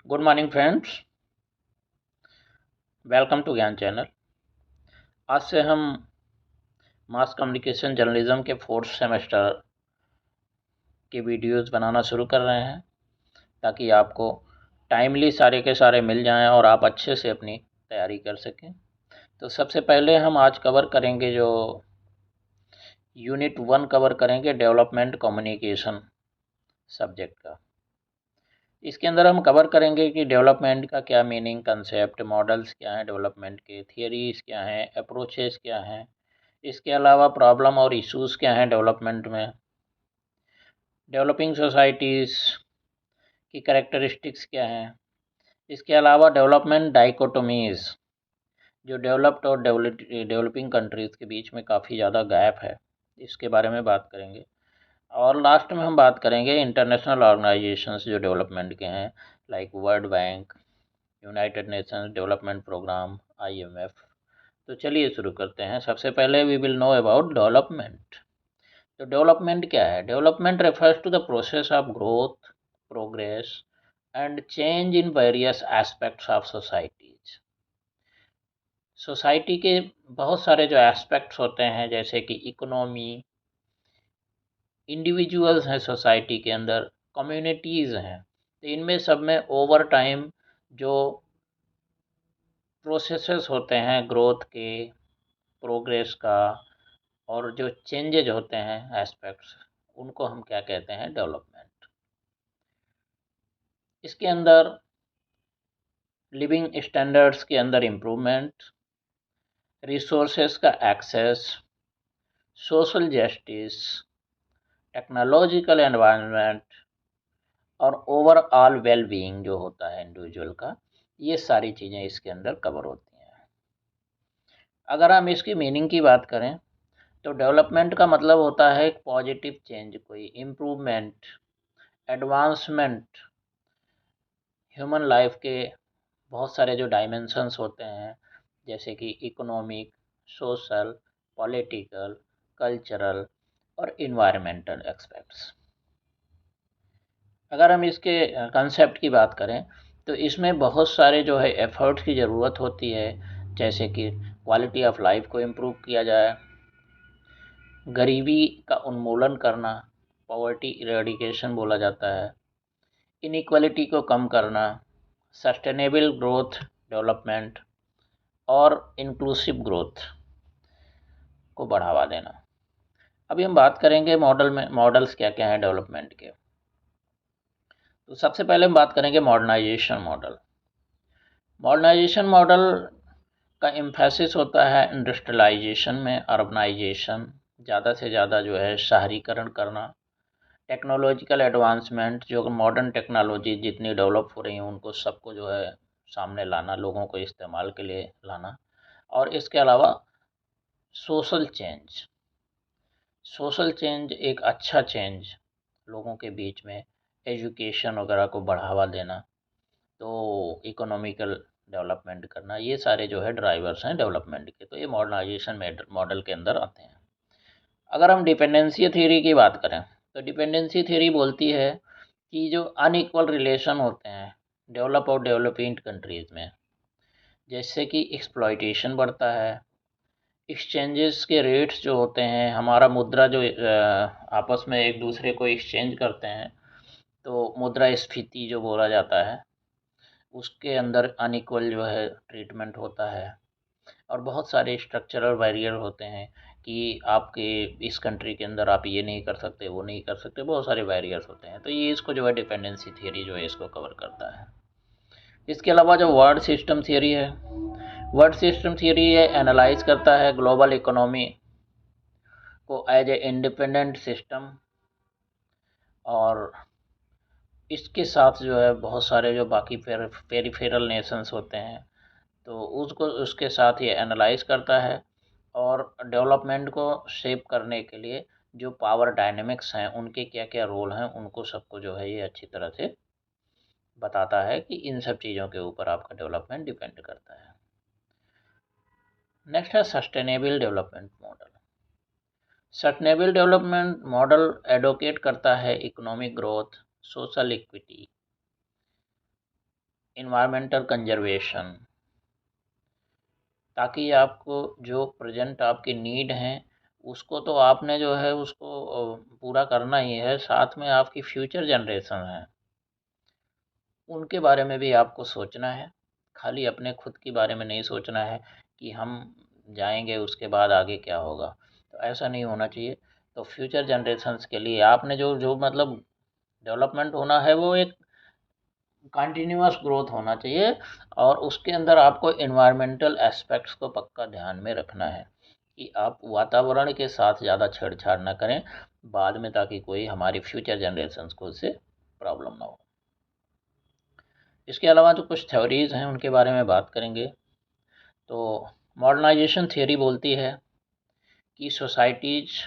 Good morning friends, welcome to Gyan channel. आज से हम मास कम्युनिकेशन जर्नलिज्म के फोर्थ सेमेस्टर के वीडियोस बनाना शुरू कर रहे हैं ताकि आपको टाइमली सारे के सारे मिल जाएं और आप अच्छे से अपनी तैयारी कर सकें। तो सबसे पहले हम आज कवर करेंगे जो यूनिट 1 कवर करेंगे डेवलपमेंट कम्युनिकेशन सब्जेक्ट का। इसके अंदर हम कवर करेंगे कि डेवलपमेंट का क्या मीनिंग, कंसेप्ट, मॉडल्स क्या हैं डेवलपमेंट के, थियरीज क्या हैं, अप्रोचेस क्या हैं, इसके अलावा प्रॉब्लम और इश्यूज क्या हैं डेवलपमेंट में, डेवलपिंग सोसाइटीज़ की कैरेक्टरिस्टिक्स क्या हैं, इसके अलावा डेवलपमेंट डाइकोटोमीज़ जो डेवलप्ड और डेवलपिंग कंट्रीज़ के बीच में काफ़ी ज़्यादा गैप है, इसके बारे में बात करेंगे। और लास्ट में हम बात करेंगे इंटरनेशनल ऑर्गेनाइजेशंस जो डेवलपमेंट के हैं, like World Bank, United Nations Development Programme, IMF। तो चलिए शुरू करते हैं। सबसे पहले we will know about development. तो डेवलपमेंट क्या है? Development refers to the process of growth, progress and change in various aspects of societies. Society के बहुत सारे जो एस्पेक्ट्स होते हैं, जैसे कि इकोनॉमी, इंडिविजुअल्स हैं सोसाइटी के अंदर, कम्युनिटीज़ हैं, तो इनमें सब में ओवर टाइम जो प्रोसेसेस होते हैं ग्रोथ के, प्रोग्रेस का, और जो चेंजेज होते हैं एस्पेक्ट्स, उनको हम क्या कहते हैं? डेवलपमेंट। इसके अंदर लिविंग स्टैंडर्ड्स के अंदर इम्प्रूवमेंट, रिसोर्सेस का access, social justice, technological environment और ओवरऑल वेल बीइंग जो होता है इंडिविजुअल का, ये सारी चीज़ें इसके अंदर कवर होती हैं। अगर हम इसकी मीनिंग की बात करें तो डेवलपमेंट का मतलब होता है एक पॉजिटिव चेंज, कोई इम्प्रूवमेंट, एडवांसमेंट। ह्यूमन लाइफ के बहुत सारे जो डायमेंशंस होते हैं, जैसे कि इकोनॉमिक, सोशल, पॉलिटिकल, कल्चरल और इन्वायरमेंटल एस्पेक्ट्स। अगर हम इसके कंसेप्ट की बात करें तो इसमें बहुत सारे जो है एफर्ट्स की ज़रूरत होती है, जैसे कि क्वालिटी ऑफ लाइफ को इम्प्रूव किया जाए, गरीबी का उन्मूलन करना, पॉवर्टी इरेडिकेशन बोला जाता है, इनइक्वालिटी को कम करना, सस्टेनेबल ग्रोथ डेवलपमेंट और इंक्लूसिव ग्रोथ को बढ़ावा देना। अभी हम बात करेंगे मॉडल्स क्या क्या हैं डेवलपमेंट के। तो सबसे पहले हम बात करेंगे मॉडर्नाइजेशन मॉडल। मॉडर्नाइजेशन मॉडल का एम्फेसिस होता है इंडस्ट्रियलाइजेशन में, अर्बनाइजेशन, ज़्यादा से ज़्यादा जो है शहरीकरण करना, टेक्नोलॉजिकल एडवांसमेंट, जो मॉडर्न टेक्नोलॉजी जितनी डेवलप हो रही हैं उनको सबको जो है सामने लाना, लोगों को इस्तेमाल के लिए लाना। और इसके अलावा सोशल चेंज, सोशल चेंज एक अच्छा चेंज लोगों के बीच में, एजुकेशन वगैरह को बढ़ावा देना, तो इकोनॉमिकल डेवलपमेंट करना, ये सारे जो है ड्राइवर्स हैं डेवलपमेंट के। तो ये मॉडर्नाइजेशन मॉडल के अंदर आते हैं। अगर हम डिपेंडेंसी थ्योरी की बात करें तो डिपेंडेंसी थ्योरी बोलती है कि जो अनइक्वल रिलेशन होते हैं डेवलप और डेवलपिंग कंट्रीज़ में, जैसे कि एक्सप्लॉयटेशन बढ़ता है, एक्सचेंजेस के रेट्स जो होते हैं, हमारा मुद्रा जो आपस में एक दूसरे को एक्सचेंज करते हैं, तो मुद्रास्फीति जो बोला जाता है, उसके अंदर अनइक्वल जो है ट्रीटमेंट होता है। और बहुत सारे स्ट्रक्चरल बैरियर होते हैं कि आपके इस कंट्री के अंदर आप ये नहीं कर सकते, वो नहीं कर सकते, बहुत सारे बैरियर्स होते हैं। तो ये इसको जो है डिपेंडेंसी थियरी जो है इसको कवर करता है। इसके अलावा जो वर्ड सिस्टम थियरी है, वर्ड सिस्टम थियरी ये एनालाइज करता है ग्लोबल इकोनॉमी को एज ए इंडिपेंडेंट सिस्टम, और इसके साथ जो है बहुत सारे जो बाकी पेरिफेरल नेशंस होते हैं, तो उसको उसके साथ ये एनालाइज करता है और डेवलपमेंट को शेप करने के लिए जो पावर डायनेमिक्स हैं उनके क्या क्या रोल हैं, उनको सबको जो है ये अच्छी तरह से बताता है कि इन सब चीज़ों के ऊपर आपका डेवलपमेंट डिपेंड करता है। नेक्स्ट है sustainable development model. Sustainable development model advocate करता है economic growth, social equity, environmental conservation, ताकि आपको जो प्रेजेंट आपकी नीड हैं उसको तो आपने जो है उसको पूरा करना ही है, साथ में आपकी फ्यूचर जनरेशन है उनके बारे में भी आपको सोचना है। खाली अपने खुद के बारे में नहीं सोचना है कि हम जाएंगे उसके बाद आगे क्या होगा, तो ऐसा नहीं होना चाहिए। तो फ्यूचर जनरेशन्स के लिए आपने जो जो मतलब डेवलपमेंट होना है वो एक कंटिन्यूअस ग्रोथ होना चाहिए, और उसके अंदर आपको इन्वायरमेंटल एस्पेक्ट्स को पक्का ध्यान में रखना है कि आप वातावरण के साथ ज़्यादा छेड़छाड़ ना करें बाद में, ताकि कोई हमारी फ्यूचर जनरेशन्स को उससे प्रॉब्लम ना हो। इसके अलावा जो कुछ थ्योरीज़ हैं उनके बारे में बात करेंगे। तो मॉडर्नाइजेशन थियरी बोलती है कि सोसाइटीज़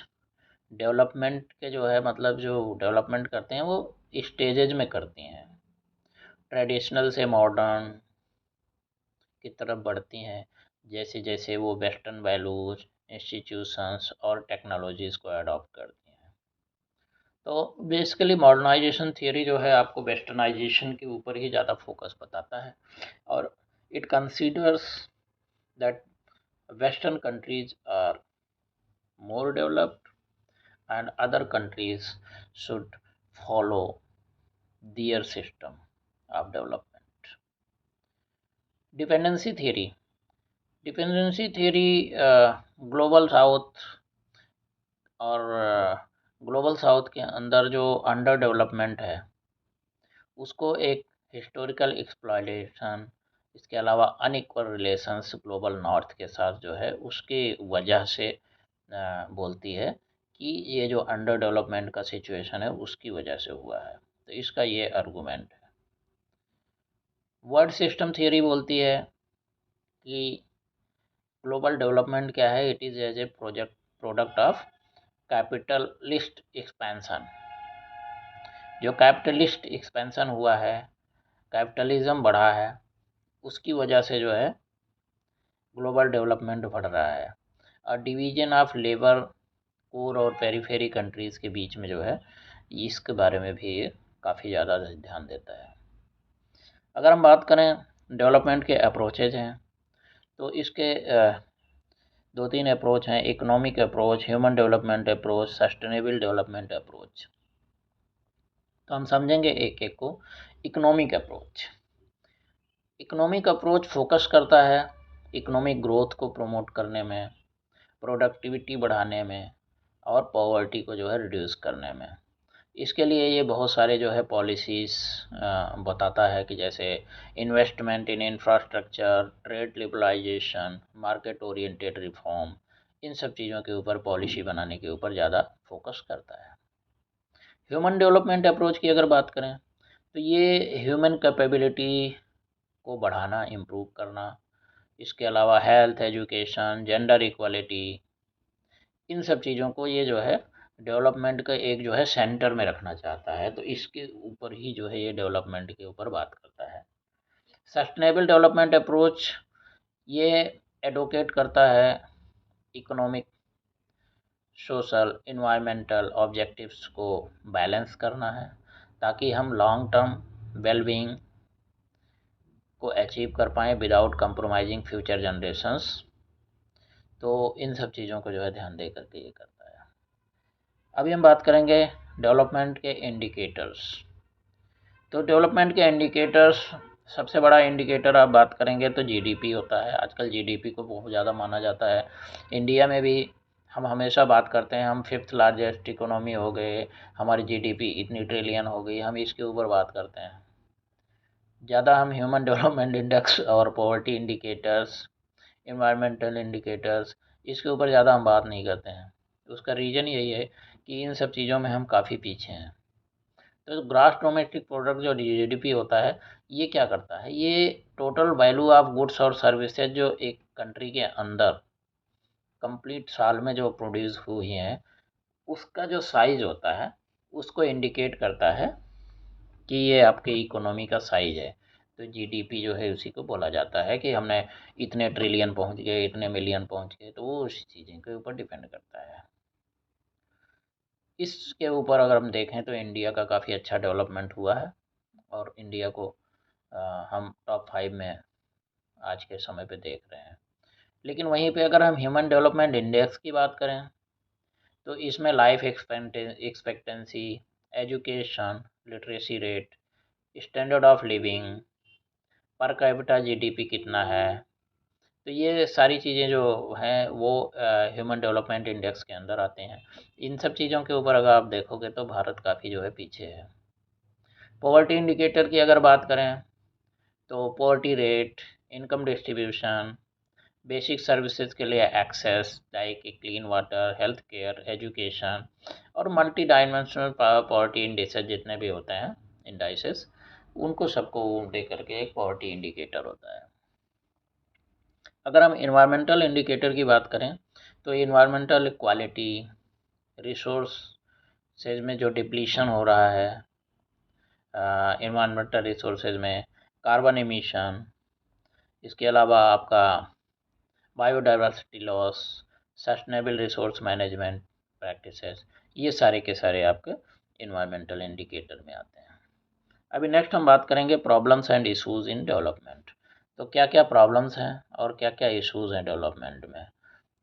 डेवलपमेंट के जो है मतलब जो डेवलपमेंट करते हैं वो स्टेजेज में करती हैं, ट्रेडिशनल से मॉडर्न की तरफ बढ़ती हैं जैसे जैसे वो वेस्टर्न वैल्यूज, इंस्टीट्यूशंस और टेक्नोलॉजीज़ को अडॉप्ट करती हैं। तो बेसिकली मॉडर्नाइजेशन थियरी जो है आपको वेस्टर्नाइजेशन के ऊपर ही ज़्यादा फोकस बताता है, और it considers that western countries are more developed and other countries should follow their system of development. Dependency theory, dependency theory global south और ग्लोबल साउथ के अंदर जो अंडर डेवलपमेंट है उसको एक हिस्टोरिकल एक्सप्लॉयटेशन, इसके अलावा अनइक्वल रिलेशंस ग्लोबल नॉर्थ के साथ जो है उसकी वजह से बोलती है कि ये जो अंडर डेवलपमेंट का सिचुएशन है उसकी वजह से हुआ है। तो इसका ये आर्गूमेंट है। वर्ल्ड सिस्टम थियरी बोलती है कि ग्लोबल डेवलपमेंट क्या है, it is as a product of capitalist expansion. जो कैपिटलिस्ट एक्सपेंशन हुआ है, कैपिटलिज्म बढ़ा है, उसकी वजह से जो है ग्लोबल डेवलपमेंट बढ़ रहा है। और डिवीजन ऑफ लेबर कोर और पेरीफेरी कंट्रीज़ के बीच में जो है इसके बारे में भी ये काफ़ी ज़्यादा ध्यान देता है। अगर हम बात करें डेवलपमेंट के अप्रोचेज हैं तो इसके दो तीन अप्रोच हैं, economic approach, human development approach, sustainable development approach. तो हम समझेंगे एक एक को। Economic approach, economic approach focus करता है इकोनॉमिक ग्रोथ को प्रमोट करने में, प्रोडक्टिविटी बढ़ाने में और पॉवर्टी को जो है रिड्यूस करने में। इसके लिए ये बहुत सारे जो है पॉलिसीज़ बताता है कि जैसे investment in infrastructure, trade liberalisation, market oriented reform, इन सब चीज़ों के ऊपर पॉलिसी बनाने के ऊपर ज़्यादा फोकस करता है। ह्यूमन डेवलपमेंट अप्रोच की अगर बात करें तो ये ह्यूमन कैपेबिलिटी को बढ़ाना, इम्प्रूव करना, इसके अलावा हेल्थ, एजुकेशन, जेंडर इक्वालिटी, इन सब चीज़ों को ये जो है डेवलपमेंट का एक जो है सेंटर में रखना चाहता है। तो इसके ऊपर ही जो है ये डेवलपमेंट के ऊपर बात करता है। सस्टेनेबल डेवलपमेंट अप्रोच ये एडवोकेट करता है इकोनॉमिक, सोशल, इन्वायरमेंटल ऑब्जेक्टिव्स को बैलेंस करना है ताकि हम लॉन्ग टर्म वेलबींग को अचीव कर पाएँ विदाउट कंप्रोमाइजिंग फ्यूचर जनरेशंस। तो इन सब चीज़ों को जो है ध्यान दे करके ये करता है। अभी हम बात करेंगे डेवलपमेंट के इंडिकेटर्स। तो डेवलपमेंट के इंडिकेटर्स, सबसे बड़ा इंडिकेटर आप बात करेंगे तो जीडीपी होता है। आजकल जीडीपी को बहुत ज़्यादा माना जाता है। इंडिया में भी हम हमेशा बात करते हैं हम फिफ्थ लार्जेस्ट इकोनॉमी हो गए, हमारी जीडीपी इतनी ट्रिलियन हो गई, हम इसके ऊपर बात करते हैं ज़्यादा। हम ह्यूमन डेवलपमेंट इंडेक्स और पॉवर्टी इंडिकेटर्स, इन्वायरमेंटल इंडिकेटर्स, इसके ऊपर ज़्यादा हम बात नहीं करते हैं। तो उसका रीज़न यही है कि इन सब चीज़ों में हम काफ़ी पीछे हैं। तो ग्रॉस डोमेस्टिक प्रोडक्ट जो जीडीपी होता है ये क्या करता है, ये टोटल वैल्यू ऑफ गुड्स और सर्विसेज जो एक कंट्री के अंदर कंप्लीट साल में जो प्रोड्यूस हुई हैं उसका जो साइज होता है उसको इंडिकेट करता है कि ये आपके इकोनॉमी का साइज है। तो जीडीपी जो है उसी को बोला जाता है कि हमने इतने ट्रिलियन पहुंच गए, इतने मिलियन पहुंच गए, तो वो उसी चीज़ें के ऊपर डिपेंड करता है। इसके ऊपर अगर हम देखें तो इंडिया का काफ़ी अच्छा डेवलपमेंट हुआ है और इंडिया को हम टॉप 5 में आज के समय पे देख रहे हैं। लेकिन वहीं पे अगर हम ह्यूमन डेवलपमेंट इंडेक्स की बात करें तो इसमें life expectancy, education, literacy rate, standard of living, per capita GDP कितना है, तो ये सारी चीज़ें जो हैं वो ह्यूमन डेवलपमेंट इंडेक्स के अंदर आते हैं। इन सब चीज़ों के ऊपर अगर आप देखोगे तो भारत काफ़ी जो है पीछे है। पॉवर्टी इंडिकेटर की अगर बात करें तो poverty rate, income distribution, basic services के लिए access like clean water, health care, education और मल्टी डायमेंशनल पॉवर्टी इंडिसेस जितने भी होते हैं इंडाइसेस, उनको सबको दे करके एक पॉवर्टी इंडिकेटर होता है। अगर हम इन्वायरमेंटल इंडिकेटर की बात करें तो इन्वायरमेंटल क्वालिटी, रिसोर्सेज में जो डिप्लीशन हो रहा है, इन्वायरमेंटल रिसोर्सेज में कार्बन एमिशन, इसके अलावा आपका biodiversity loss, sustainable resource management practices, ये सारे के सारे आपके इन्वायरमेंटल इंडिकेटर में आते हैं। अभी नेक्स्ट हम बात करेंगे problems and issues in development. तो क्या क्या प्रॉब्लम्स हैं और क्या क्या इश्यूज हैं डेवलपमेंट में,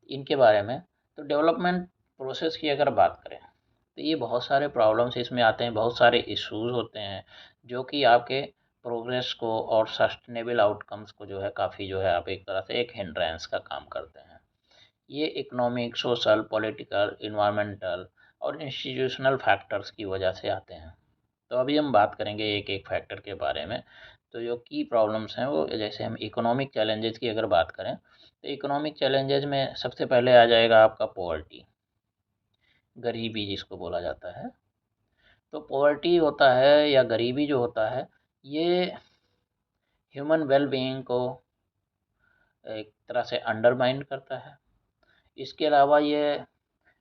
इनके बारे में। तो डेवलपमेंट प्रोसेस की अगर बात करें तो ये बहुत सारे प्रॉब्लम्स इसमें आते हैं, बहुत सारे इश्यूज होते हैं जो कि आपके प्रोग्रेस को और सस्टेनेबल आउटकम्स को जो है काफ़ी जो है आप एक तरह से एक हिंड्रेंस का काम करते हैं। ये इकोनॉमिक, सोशल, पॉलिटिकल, इन्वायरमेंटल और इंस्टीट्यूशनल फैक्टर्स की वजह से आते हैं। तो अभी हम बात करेंगे एक एक फैक्टर के बारे में। तो जो की प्रॉब्लम्स हैं वो, जैसे हम इकोनॉमिक चैलेंजेस की अगर बात करें तो इकोनॉमिक चैलेंजेस में सबसे पहले आ जाएगा आपका पॉवर्टी, गरीबी जिसको बोला जाता है। तो पॉवर्टी होता है या गरीबी जो होता है, ये ह्यूमन वेल बीइंग को एक तरह से अंडरमाइन करता है। इसके अलावा ये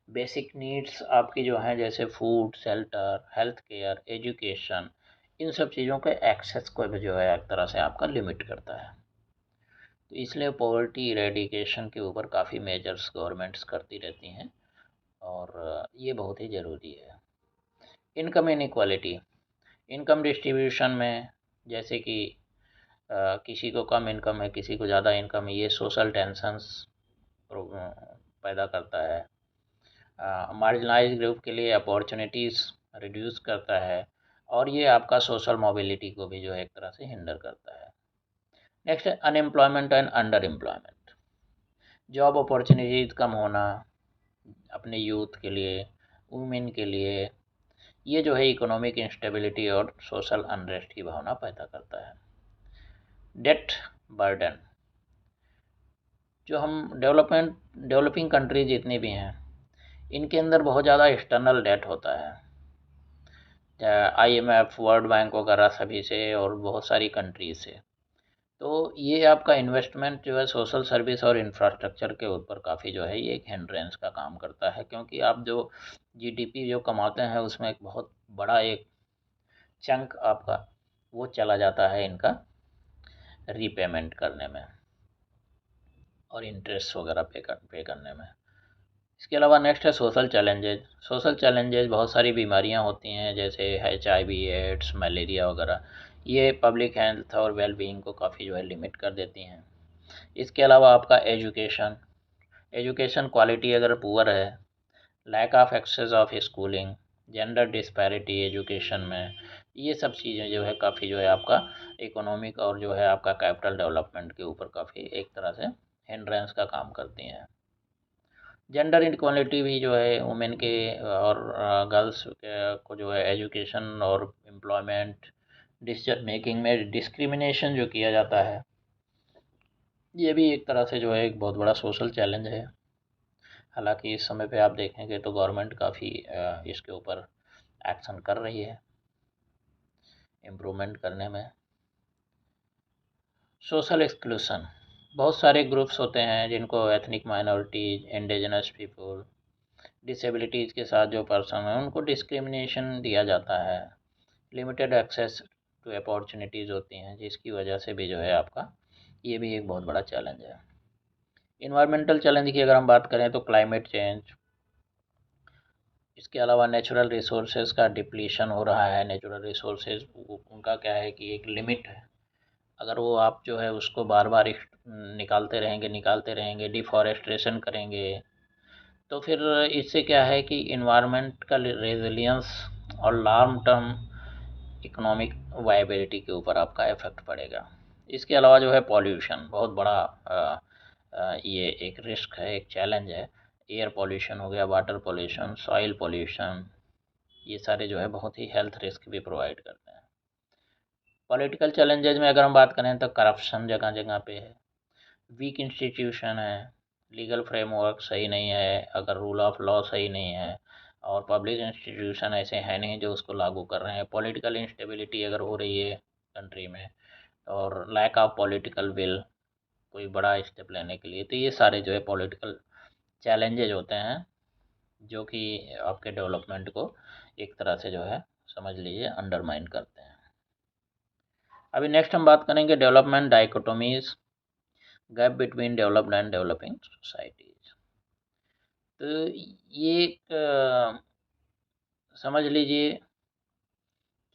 बेसिक नीड्स आपकी जो हैं जैसे food, shelter, health care, education, इन सब चीज़ों के एक्सेस को भी जो है एक तरह से आपका लिमिट करता है। तो इसलिए पॉवर्टी इरेडिकेशन के ऊपर काफ़ी मेजर्स गवर्नमेंट्स करती रहती हैं और ये बहुत ही ज़रूरी है। इनकम इनइक्वालिटी, इनकम डिस्ट्रीब्यूशन में जैसे कि किसी को कम इनकम है, किसी को ज़्यादा इनकम है, ये सोशल टेंशंस पैदा करता है। मार्जिनलाइज्ड ग्रुप के लिए अपॉर्चुनिटीज़ रिड्यूस करता है और ये आपका सोशल मोबिलिटी को भी जो है एक तरह से हिंडर करता है। नेक्स्ट है unemployment and underemployment, job opportunities कम होना अपने यूथ के लिए, वुमेन के लिए, ये जो है इकोनॉमिक इंस्टेबिलिटी और सोशल अनरेस्ट की भावना पैदा करता है। डेट बर्डन, जो हम डेवलपिंग कंट्रीज जितनी भी हैं इनके अंदर बहुत ज़्यादा एक्सटर्नल डेट होता है, IMF, वर्ल्ड बैंक वगैरह सभी से और बहुत सारी कंट्रीज से। तो ये आपका इन्वेस्टमेंट जो है सोशल सर्विस और इंफ्रास्ट्रक्चर के ऊपर काफ़ी जो है ये एक हिंड्रेंस का काम करता है, क्योंकि आप जो जीडीपी जो कमाते हैं उसमें एक बहुत बड़ा एक चंक आपका वो चला जाता है इनका रीपेमेंट करने में और इंटरेस्ट वगैरह पे करने में। इसके अलावा नेक्स्ट है सोशल चैलेंजेज। सोशल चैलेंजेज बहुत सारी बीमारियां होती हैं जैसे HIV, एड्स, मलेरिया वगैरह, ये पब्लिक हेल्थ और वेल बीइंग को काफ़ी जो है लिमिट कर देती हैं। इसके अलावा आपका एजुकेशन, एजुकेशन क्वालिटी अगर पुअर है, lack of access of schooling, gender disparity education में, ये सब चीज़ें जो है काफ़ी जो है आपका इकोनॉमिक और जो है आपका कैपिटल डेवलपमेंट के ऊपर काफ़ी एक तरह से हिंड्रेंस का काम करती हैं। जेंडर इनक्वालिटी भी जो है वुमेन के और गर्ल्स को जो है एजुकेशन और एम्प्लॉयमेंट, डिसीजन मेकिंग में डिस्क्रिमिनेशन जो किया जाता है, ये भी एक तरह से जो है एक बहुत बड़ा सोशल चैलेंज है। हालांकि इस समय पे आप देखेंगे तो गवर्नमेंट काफ़ी इसके ऊपर एक्शन कर रही है इम्प्रूवमेंट करने में। सोशल एक्सक्लूसन, बहुत सारे ग्रुप्स होते हैं जिनको ethnic minorities, indigenous people, disabilities के साथ जो पर्सन है उनको डिस्क्रिमिनेशन दिया जाता है। लिमिटेड एक्सेस टू अपॉर्चुनिटीज़ होती हैं जिसकी वजह से भी जो है आपका ये भी एक बहुत बड़ा चैलेंज है। इन्वायरमेंटल चैलेंज की अगर हम बात करें तो क्लाइमेट चेंज, इसके अलावा नेचुरल रिसोर्सेज का डिप्लीशन हो रहा है। नेचुरल रिसोर्सेज उनका क्या है कि एक लिमिट है, अगर वो आप जो है उसको बार बार निकालते रहेंगे, डिफॉरेस्टेशन करेंगे, तो फिर इससे क्या है कि इन्वायरमेंट का रेजिलियंस और लॉन्ग टर्म इकोनॉमिक वायबिलिटी के ऊपर आपका इफेक्ट पड़ेगा। इसके अलावा जो है पॉल्यूशन बहुत बड़ा ये एक रिस्क है, एक चैलेंज है। एयर पॉल्यूशन हो गया, वाटर पॉल्यूशन, सॉइल पॉल्यूशन, ये सारे जो है बहुत ही हेल्थ रिस्क भी प्रोवाइड करते हैं। पॉलिटिकल चैलेंजेस में अगर हम बात करें तो करप्शन जगह जगह पे है, वीक इंस्टीट्यूशन है, लीगल फ्रेमवर्क सही नहीं है, अगर रूल ऑफ लॉ सही नहीं है, और पब्लिक इंस्टीट्यूशन ऐसे हैं नहीं जो उसको लागू कर रहे हैं, पॉलिटिकल इंस्टेबिलिटी अगर हो रही है कंट्री में, और लैक ऑफ पॉलिटिकल विल कोई बड़ा स्टेप लेने के लिए, तो ये सारे जो है पॉलिटिकल चैलेंजेज होते हैं जो कि आपके डेवलपमेंट को एक तरह से जो है समझ लीजिए अंडरमाइन करते हैं। अभी नेक्स्ट हम बात करेंगे development dichotomies, gap between developed and developing societies. तो ये एक समझ लीजिए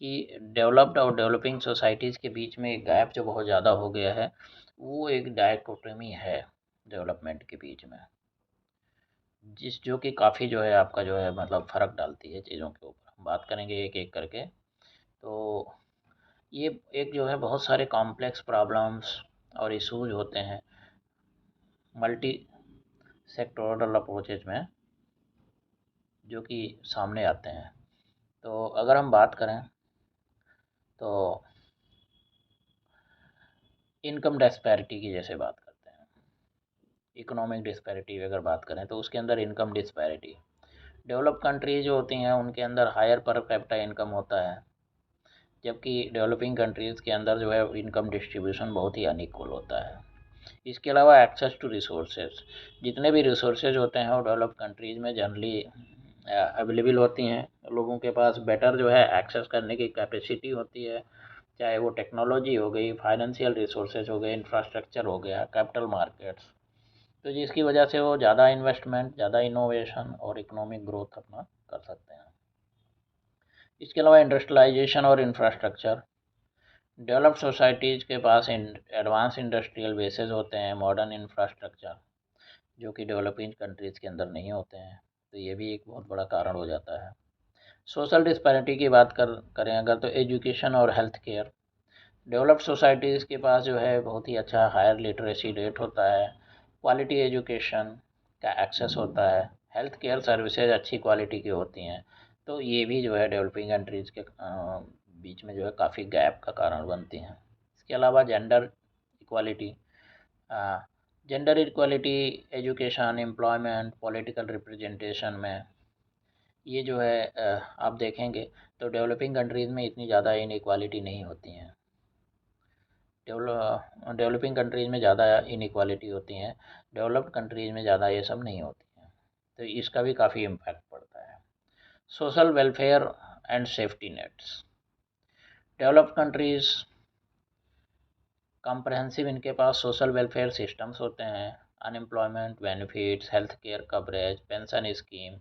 कि डेवलप्ड और डेवलपिंग सोसाइटीज़ के बीच में एक गैप जो बहुत ज़्यादा हो गया है, वो एक डायकोटोमी है डेवलपमेंट के बीच में, जो कि काफ़ी जो है आपका जो है मतलब फ़र्क डालती है चीज़ों के ऊपर। हम बात करेंगे एक एक करके। तो ये एक जो है बहुत सारे कॉम्प्लेक्स प्रॉब्लम्स और इशूज होते हैं मल्टी सेक्टोरल अप्रोचेज में, जो कि सामने आते हैं। तो अगर हम बात करें तो इनकम डिस्पैरिटी की जैसे बात करते हैं, इकोनॉमिक डिस्पैरिटी अगर बात करें तो उसके अंदर इनकम डिस्पैरिटी, डेवलप कंट्रीज जो होती हैं उनके अंदर हायर पर कैपिटा इनकम होता है, जबकि डेवलपिंग कंट्रीज़ के अंदर जो है इनकम डिस्ट्रीब्यूशन बहुत ही अनइक्वल होता है। इसके अलावा एक्सेस टू रिसोर्सेज, जितने भी रिसोर्सेज होते हैं वो डेवलप कंट्रीज़ में जनरली अवेलेबल होती हैं, लोगों के पास बेटर जो है एक्सेस करने की कैपेसिटी होती है, चाहे वो टेक्नोलॉजी हो गई, फाइनेंशियल रिसोर्सेज हो गए, इंफ्रास्ट्रक्चर हो गया, कैपिटल मार्केट्स, तो जिसकी वजह से वो ज़्यादा इन्वेस्टमेंट, ज़्यादा इनोवेशन और इकोनॉमिक ग्रोथ अपना कर सकते हैं। इसके अलावा इंडस्ट्रियलाइजेशन और इंफ्रास्ट्रक्चर, डेवलप्ड सोसाइटीज़ के पास एडवांस इंडस्ट्रियल बेसेस होते हैं, मॉडर्न इंफ्रास्ट्रक्चर, जो कि डेवलपिंग कंट्रीज़ के अंदर नहीं होते हैं, तो ये भी एक बहुत बड़ा कारण हो जाता है। सोशल डिस्पैरिटी की बात करें अगर, तो एजुकेशन और हेल्थ केयर, डेवलप्ड सोसाइटीज़ के पास जो है बहुत ही अच्छा हायर लिटरेसी रेट होता है, क्वालिटी एजुकेशन का एक्सेस होता है, हेल्थ केयर सर्विसेज अच्छी क्वालिटी की होती हैं, तो ये भी जो है डेवलपिंग कंट्रीज़ के बीच में जो है काफ़ी गैप का कारण बनती हैं। इसके अलावा gender equality education, employment, political representation में, ये जो है आप देखेंगे तो डेवलपिंग कंट्रीज़ में इतनी ज़्यादा इनइक्वालिटी नहीं होती हैं, डेवलपिंग कंट्रीज़ में ज़्यादा इनइक्वालिटी होती हैं, डेवलप्ड कंट्रीज़ में ज़्यादा ये सब नहीं होती हैं, तो इसका भी काफ़ी इम्पैक्ट पड़ता है। Social welfare and safety nets, developed countries comprehensive इनके पास सोशल वेलफेयर सिस्टम्स होते हैं, unemployment benefits, health care coverage, pension scheme,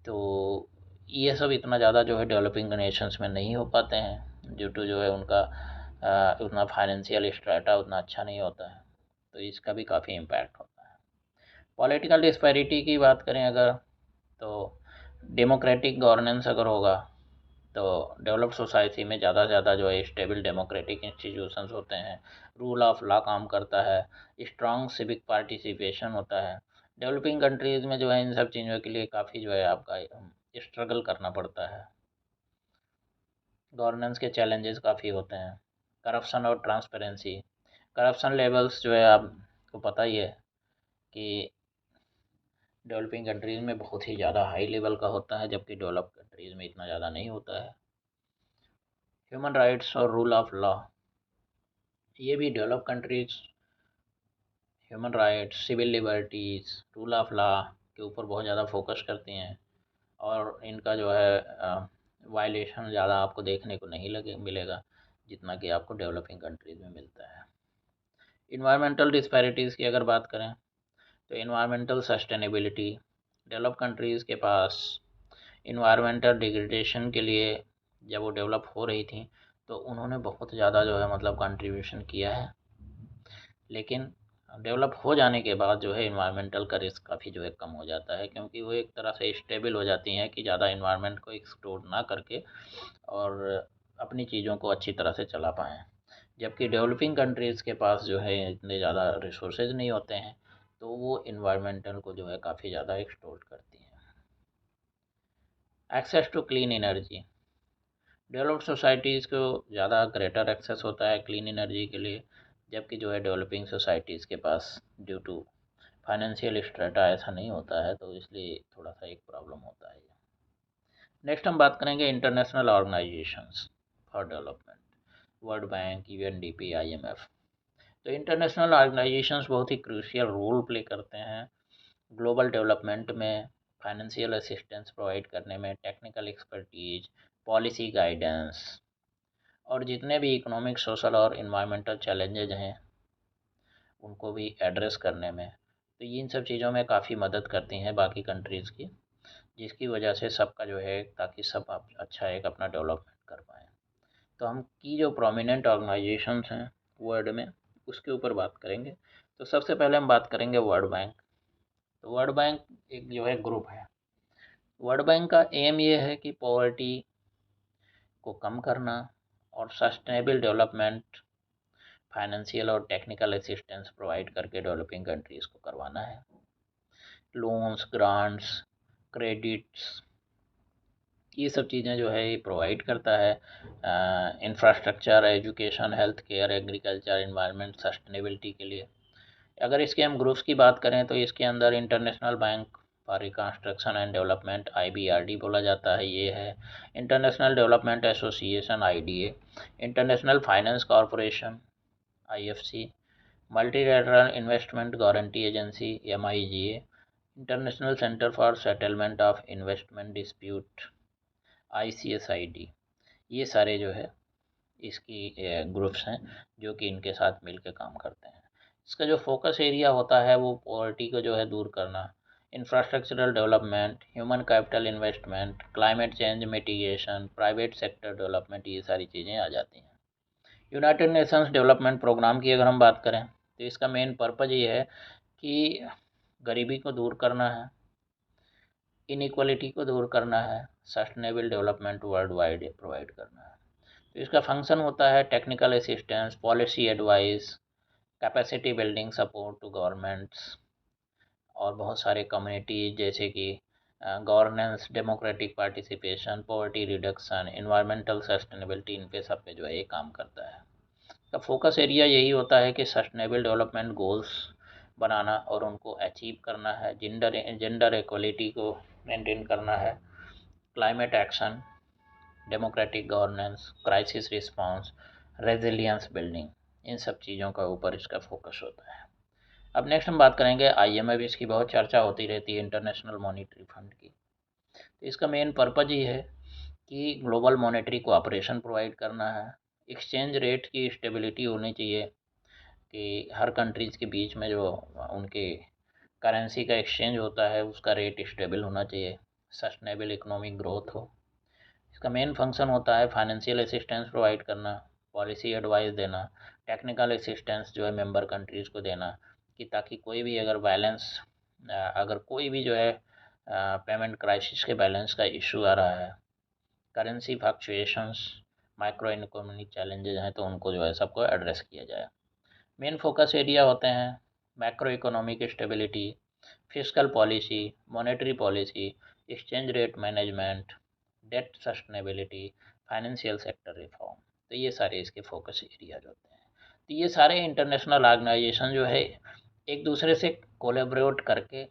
तो ये सब इतना ज़्यादा जो है डेवलपिंग नेशंस में नहीं हो पाते हैं, ड्यू टू जो है उनका उतना फाइनेंशियल स्ट्रेटा उतना अच्छा नहीं होता है, तो इसका भी काफ़ी इम्पैक्ट होता है। पॉलिटिकल डिस्पैरिटी की बात करें अगर, तो डेमोक्रेटिक गवर्नेंस अगर होगा तो डेवलप्ड सोसाइटी में ज़्यादा से ज़्यादा जो है स्टेबल डेमोक्रेटिक इंस्टीट्यूशंस होते हैं, रूल ऑफ लॉ काम करता है, स्ट्रॉन्ग सिविक पार्टिसिपेशन होता है। डेवलपिंग कंट्रीज़ में जो है इन सब चीज़ों के लिए काफ़ी जो है आपका स्ट्रगल करना पड़ता है, गवर्नेंस के चैलेंजेस काफ़ी होते हैं, करप्शन और ट्रांसपेरेंसी, करप्शन लेवल्स जो है आपको पता ही है कि डेवलपिंग कंट्रीज़ में बहुत ही ज़्यादा हाई लेवल का होता है, जबकि डेवलप कंट्रीज़ में इतना ज़्यादा नहीं होता है। ह्यूमन राइट्स और रूल ऑफ लॉ, ये भी develop countries human rights, civil liberties, rule of law के ऊपर बहुत ज़्यादा फोकस करती हैं, और इनका जो है वायलेशन ज़्यादा आपको देखने को नहीं लगे मिलेगा जितना कि आपको डेवलपिंग कंट्रीज़ में मिलता है। इन्वायरमेंटल डिस्पैरिटीज़ की अगर बात करें तो इन्वायरमेंटल सस्टेनेबिलिटी, डेवलप कंट्रीज़ के पास इन्वायरमेंटल डिग्रेडेशन के लिए जब वो डेवलप हो रही थी तो उन्होंने बहुत ज़्यादा जो है मतलब कंट्रीब्यूशन किया है, लेकिन डेवलप हो जाने के बाद जो है इन्वायरमेंटल का रिस्क काफ़ी जो है कम हो जाता है, क्योंकि वो एक तरह से स्टेबल हो जाती हैं कि ज़्यादा इन्वायरमेंट को एक्सप्लोर ना करके और अपनी चीज़ों को अच्छी तरह से चला पाएँ। जबकि डेवलपिंग कंट्रीज़ के पास जो है इतने ज़्यादा रिसोर्सेज नहीं होते हैं, तो वो इन्वायरमेंटल को जो है काफ़ी ज़्यादा एक्सप्लोर करती हैं। Access to clean energy, developed societies को ज़्यादा ग्रेटर एक्सेस होता है क्लीन एनर्जी के लिए, जबकि जो है डेवलपिंग सोसाइटीज़ के पास ड्यू टू फाइनेंशियल स्ट्रेटा ऐसा नहीं होता है, तो इसलिए थोड़ा सा एक प्रॉब्लम होता है। नेक्स्ट हम बात करेंगे international organisations for development, world bank, UNDP, IMF. तो इंटरनेशनल ऑर्गेनाइजेशंस बहुत ही क्रूशियल रोल प्ले करते हैं ग्लोबल डेवलपमेंट में, फाइनेंशियल असिस्टेंस प्रोवाइड करने में, टेक्निकल एक्सपर्टीज, पॉलिसी गाइडेंस, और जितने भी इकोनॉमिक, सोशल और इन्वायरमेंटल चैलेंजेज हैं उनको भी एड्रेस करने में, तो इन सब चीज़ों में काफ़ी मदद करती हैं बाकी कंट्रीज़ की, जिसकी वजह से सबका जो है ताकि सब अच्छा एक अपना डेवलपमेंट कर पाएँ। तो हम की जो प्रोमिनेंट ऑर्गेनाइजेशंस हैं वर्ल्ड में उसके ऊपर बात करेंगे। तो सबसे पहले हम बात करेंगे वर्ल्ड बैंक। तो वर्ल्ड बैंक एक जो है ग्रुप है। वर्ल्ड बैंक का एम ये है कि पॉवर्टी को कम करना और सस्टेनेबल डेवलपमेंट, फाइनेंशियल और टेक्निकल असिस्टेंस प्रोवाइड करके डेवलपिंग कंट्रीज़ को करवाना है। लोन्स, ग्रांट्स, क्रेडिट्स, ये सब चीज़ें जो है ये प्रोवाइड करता है। Infrastructure, education, health care, agriculture, environment, sustainability के लिए। अगर इसके हम ग्रुप्स की बात करें तो इसके अंदर international bank for reconstruction and development, IBRD बोला जाता है, ये है। International development association, IDA, international finance corporation, IFC, multilateral investment guarantee agency, MIGA, international centre for settlement of investment dispute, ICSID। ये सारे जो है इसकी ग्रुप्स हैं जो कि इनके साथ मिल के काम करते हैं। इसका जो फोकस एरिया होता है वो पॉवर्टी को जो है दूर करना, infrastructural development, human capital investment, climate change mitigation, private sector development, ये सारी चीज़ें आ जाती हैं। यूनाइटेड नेशंस डेवलपमेंट प्रोग्राम की अगर हम बात करें तो इसका मेन पर्पज़ ये है कि गरीबी को दूर करना है, इनइक्वालिटी को दूर करना है, sustainable development worldwide provide करना है। तो इसका फंक्शन होता है technical assistance, policy advice, capacity building support to governments, और बहुत सारे कम्युनिटी जैसे कि governance, democratic participation, poverty reduction, environmental sustainability, इन पे सब पे जो है ये काम करता है। का फोकस एरिया यही होता है कि सस्टेनेबल डेवलपमेंट गोल्स बनाना और उनको अचीव करना है, जेंडर इक्वलिटी को मेंटेन करना है, climate action, democratic governance, crisis response, resilience building, इन सब चीज़ों का ऊपर इसका फोकस होता है। अब नेक्स्ट हम बात करेंगे IMF। इसकी बहुत चर्चा होती रहती है, इंटरनेशनल मॉनिटरी फंड की। तो इसका मेन पर्पज ये है कि ग्लोबल मॉनेटरी कोऑपरेशन प्रोवाइड करना है, एक्सचेंज रेट की स्टेबिलिटी होनी चाहिए कि हर कंट्रीज़ के बीच में जो उनके करेंसी का एक्सचेंज होता है उसका रेट स्टेबल होना चाहिए, सस्टेनेबल इकोनॉमिक ग्रोथ हो। इसका मेन फंक्शन होता है फाइनेंशियल असिस्टेंस प्रोवाइड करना, पॉलिसी एडवाइस देना, टेक्निकल असिस्टेंस जो है मेंबर कंट्रीज़ को देना, कि ताकि कोई भी अगर कोई भी जो है पेमेंट क्राइसिस के बैलेंस का इशू आ रहा है, currency fluctuations, micro economic challenges हैं, तो उनको जो है सबको एड्रेस किया जाए। मेन फोकस एरिया होते हैं macro economic stability, fiscal policy, monetary policy, exchange rate management, debt sustainability, financial sector reform. तो ये सारे इसके फोकस एरियाज होते हैं। तो ये सारे इंटरनेशनल ऑर्गेनाइजेशन जो है एक दूसरे से कोलैबोरेट करके,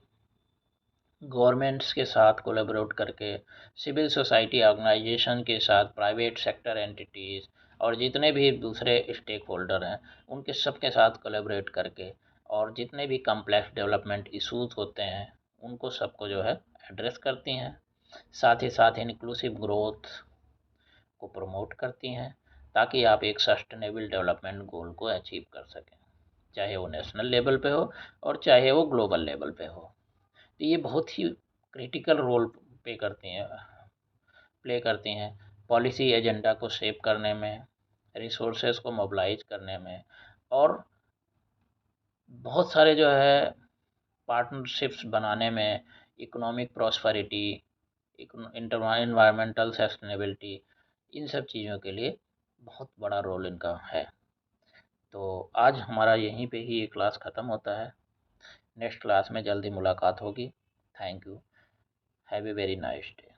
गवर्नमेंट्स के साथ कोलैबोरेट करके, सिविल सोसाइटी ऑर्गेनाइजेशन के साथ, प्राइवेट सेक्टर एंटिटीज़ और जितने भी दूसरे स्टेक होल्डर हैं उनके सब के साथ कोलैबोरेट करके, और जितने भी कम्प्लेक्स डेवलपमेंट इशूज़ होते हैं उनको सबको जो है एड्रेस करती हैं। साथ ही साथ इंक्लूसिव ग्रोथ को प्रमोट करती हैं, ताकि आप एक सस्टेनेबल डेवलपमेंट गोल को अचीव कर सकें, चाहे वो नेशनल लेवल पे हो और चाहे वो ग्लोबल लेवल पे हो। तो ये बहुत ही क्रिटिकल रोल पे करती हैं प्ले करती हैं पॉलिसी एजेंडा को शेप करने में, रिसोर्सेज को मोबिलाइज करने में, और बहुत सारे जो है पार्टनरशिप्स बनाने में, इकोनॉमिक प्रॉस्पेरिटी, इन्वायरमेंटल सस्टेनेबिलिटी, इन सब चीज़ों के लिए बहुत बड़ा रोल इनका है। तो आज हमारा यहीं पे ही ये क्लास ख़त्म होता है। नेक्स्ट क्लास में जल्दी मुलाकात होगी। Thank you. Have a very nice day.